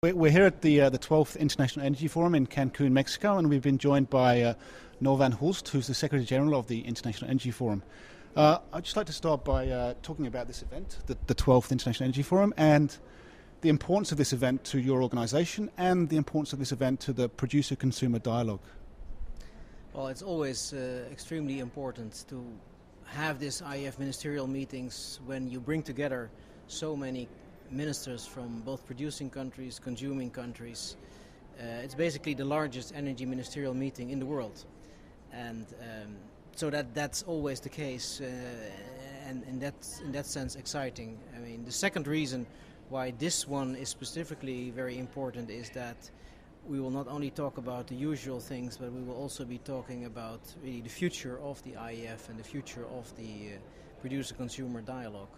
We're here at the 12th International Energy Forum in Cancun, Mexico, and we've been joined by Noel van Hulst, who's the Secretary General of the International Energy Forum. I'd just like to start by talking about this event, the 12th International Energy Forum, and the importance of this event to your organization and the importance of this event to the producer-consumer dialogue. Well, it's always extremely important to have these IEF ministerial meetings when you bring together so many ministers from both producing countries, consuming countries. It's basically the largest energy ministerial meeting in the world, and so that's always the case, and in that sense exciting. I mean, the second reason why this one is specifically very important is that we will not only talk about the usual things, but we will also be talking about really the future of the IEF and the future of the producer-consumer dialogue.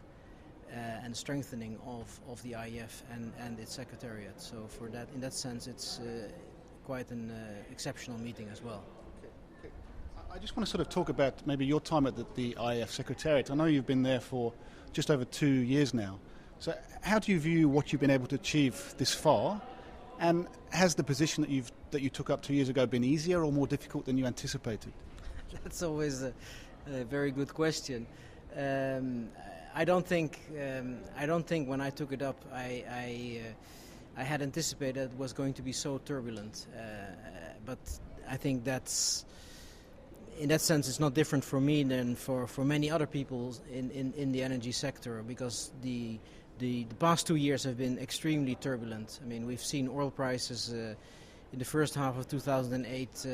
And strengthening of the IEF and its secretariat. So for that, in that sense, it's quite an exceptional meeting as well. Okay. I just want to sort of talk about maybe your time at the IEF secretariat. I know you've been there for just over 2 years now. So how do you view what you've been able to achieve this far? And has the position that you took up 2 years ago been easier or more difficult than you anticipated? That's always a very good question. I don't think when I took it up I had anticipated it was going to be so turbulent. But I think that's, in that sense, it's not different for me than for many other people in the energy sector, because the past 2 years have been extremely turbulent. I mean, we've seen oil prices in the first half of 2008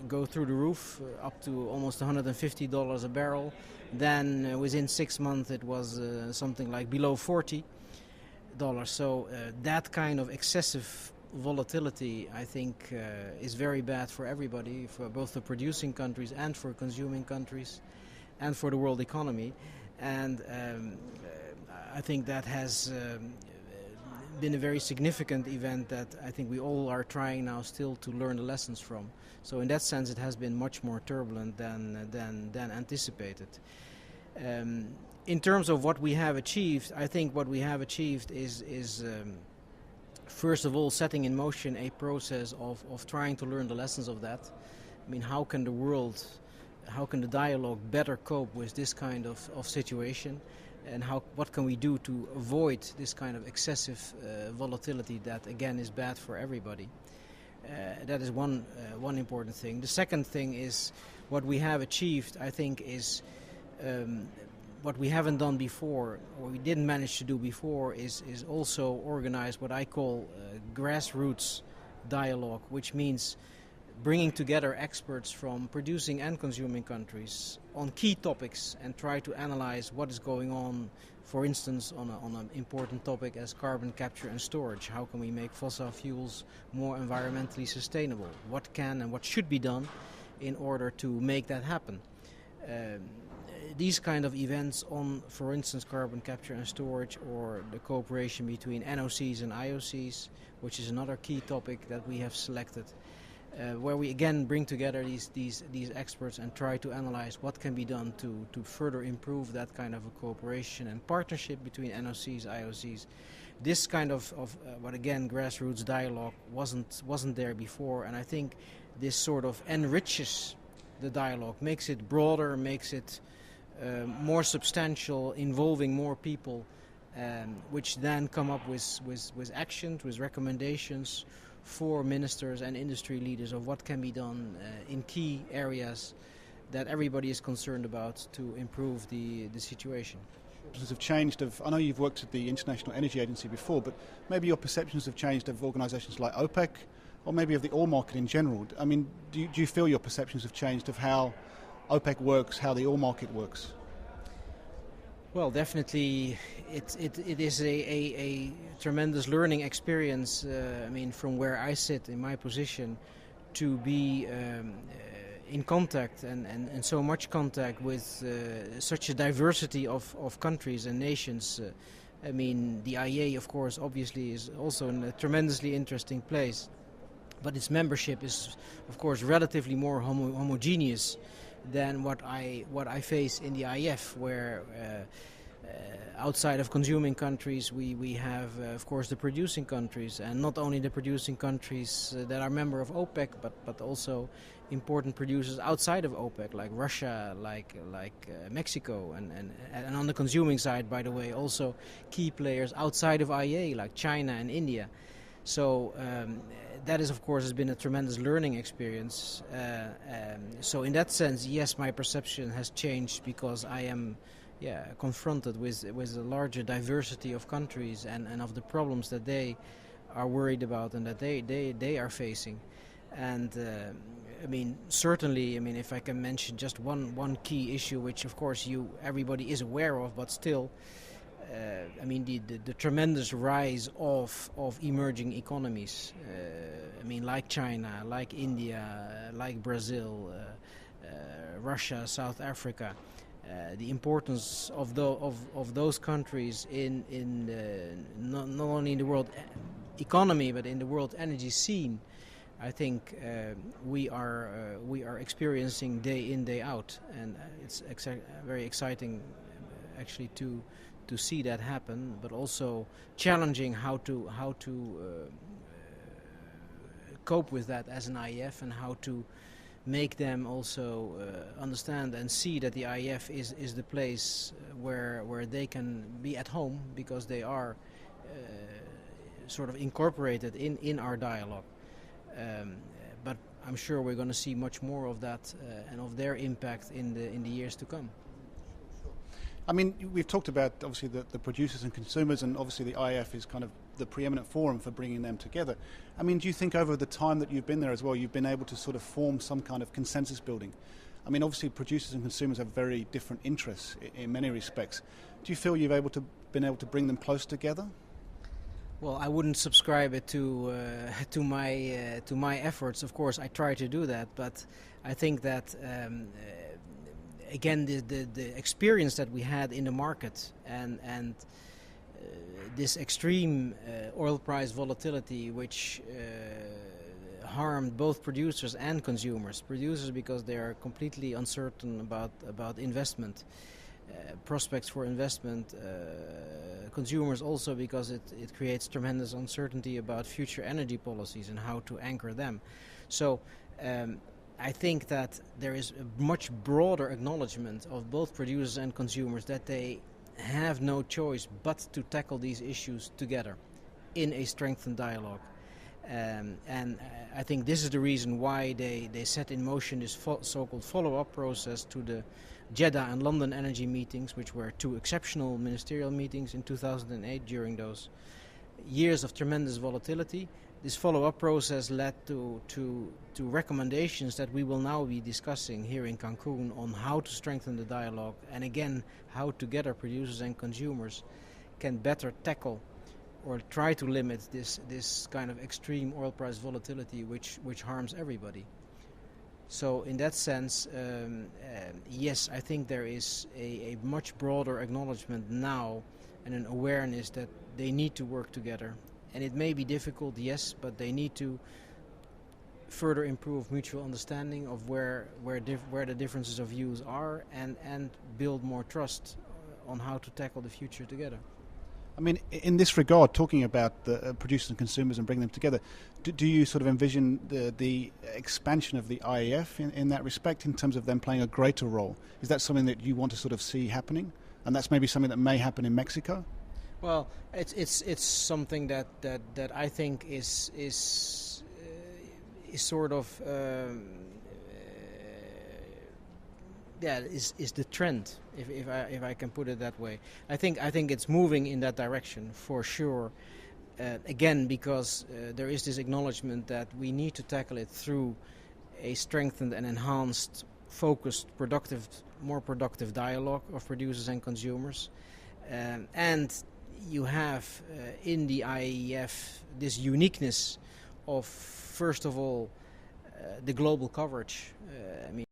go through the roof, up to almost $150 a barrel. Then within 6 months it was something like below $40. So that kind of excessive volatility, I think, is very bad for everybody, for both the producing countries and for consuming countries and for the world economy. And I think that has been a very significant event that I think we all are trying now still to learn the lessons from. So in that sense it has been much more turbulent than anticipated. In terms of what we have achieved, I think what we have achieved is first of all setting in motion a process of trying to learn the lessons of that. I mean, how can the dialogue better cope with this kind of situation? And what can we do to avoid this kind of excessive volatility that, again, is bad for everybody? That is one important thing. The second thing is what we have achieved, I think, is what we haven't done before, or we didn't manage to do before, is also organize what I call grassroots dialogue, which means bringing together experts from producing and consuming countries on key topics and try to analyze what is going on, for instance, on an important topic as carbon capture and storage. How can we make fossil fuels more environmentally sustainable? What can and what should be done in order to make that happen? These kind of events on, for instance, carbon capture and storage, or the cooperation between NOCs and IOCs, which is another key topic that we have selected, where we again bring together these experts and try to analyze what can be done to further improve that kind of a cooperation and partnership between NOCs, IOCs. This kind of what again grassroots dialogue wasn't there before, and I think this sort of enriches the dialogue, makes it broader, makes it more substantial, involving more people, which then come up with actions, with recommendations for ministers and industry leaders of what can be done in key areas that everybody is concerned about to improve the situation. Have changed I know you've worked at the International Energy Agency before, but maybe your perceptions have changed of organisations like OPEC, or maybe of the oil market in general. I mean, do you feel your perceptions have changed of how OPEC works, how the oil market works? Well, definitely, it is a tremendous learning experience. I mean, from where I sit in my position, to be in contact and so much contact with such a diversity of countries and nations. I mean, the IEA, of course, obviously is also a tremendously interesting place, but its membership is, of course, relatively more homogeneous than what I face in the IEF, where outside of consuming countries, we have, of course, the producing countries, and not only the producing countries that are member of OPEC, but also important producers outside of OPEC, like Russia, like Mexico, and on the consuming side, by the way, also key players outside of IEA, like China and India. So that is, of course, has been a tremendous learning experience. So in that sense, yes, my perception has changed because I am confronted with a larger diversity of countries and of the problems that they are worried about and that they are facing. And I mean, certainly, I mean, if I can mention just one key issue, which of course everybody is aware of, but still, I mean, the tremendous rise of emerging economies. I mean, like China, like India, like Brazil, Russia, South Africa. The importance of those countries in not only in the world economy but in the world energy scene, I think we are experiencing day in, day out, and it's very exciting actually to see that happen, but also challenging how to cope with that as an IEF, and how to make them also understand and see that the IEF is the place where they can be at home, because they are sort of incorporated in our dialogue. But I'm sure we're going to see much more of that and of their impact in the years to come. I mean, we've talked about obviously the producers and consumers, and obviously the IEF is kind of the preeminent forum for bringing them together. I mean, do you think over the time that you've been there as well, you've been able to sort of form some kind of consensus building? I mean, obviously producers and consumers have very different interests in many respects. Do you feel you've been able to bring them close together? Well, I wouldn't subscribe it to my efforts. Of course, I try to do that, but I think that again, the experience that we had in the market and this extreme oil price volatility, which harmed both producers and consumers. Producers because they are completely uncertain about investment, prospects for investment. Consumers also because it creates tremendous uncertainty about future energy policies and how to anchor them. So I think that there is a much broader acknowledgement of both producers and consumers that they have no choice but to tackle these issues together in a strengthened dialogue. And I think this is the reason why they set in motion this so-called follow-up process to the Jeddah and London energy meetings, which were two exceptional ministerial meetings in 2008 during those years of tremendous volatility. This follow-up process led to recommendations that we will now be discussing here in Cancun on how to strengthen the dialogue, and again, how together producers and consumers can better tackle or try to limit this kind of extreme oil price volatility which harms everybody. So in that sense, yes, I think there is a much broader acknowledgement now and an awareness that they need to work together. And it may be difficult, yes, but they need to further improve mutual understanding of where the differences of views are, and build more trust on how to tackle the future together. I mean, in this regard, talking about the producers and consumers and bringing them together, do you sort of envision the expansion of the IEF in that respect, in terms of them playing a greater role? Is that something that you want to sort of see happening? And that's maybe something that may happen in Mexico? Well, it's something that I think is sort of is the trend, if I can put it that way. I think it's moving in that direction for sure. Again, because there is this acknowledgement that we need to tackle it through a strengthened and enhanced, focused, more productive dialogue of producers and consumers, and you have in the IEF this uniqueness of, first of all, the global coverage. I mean,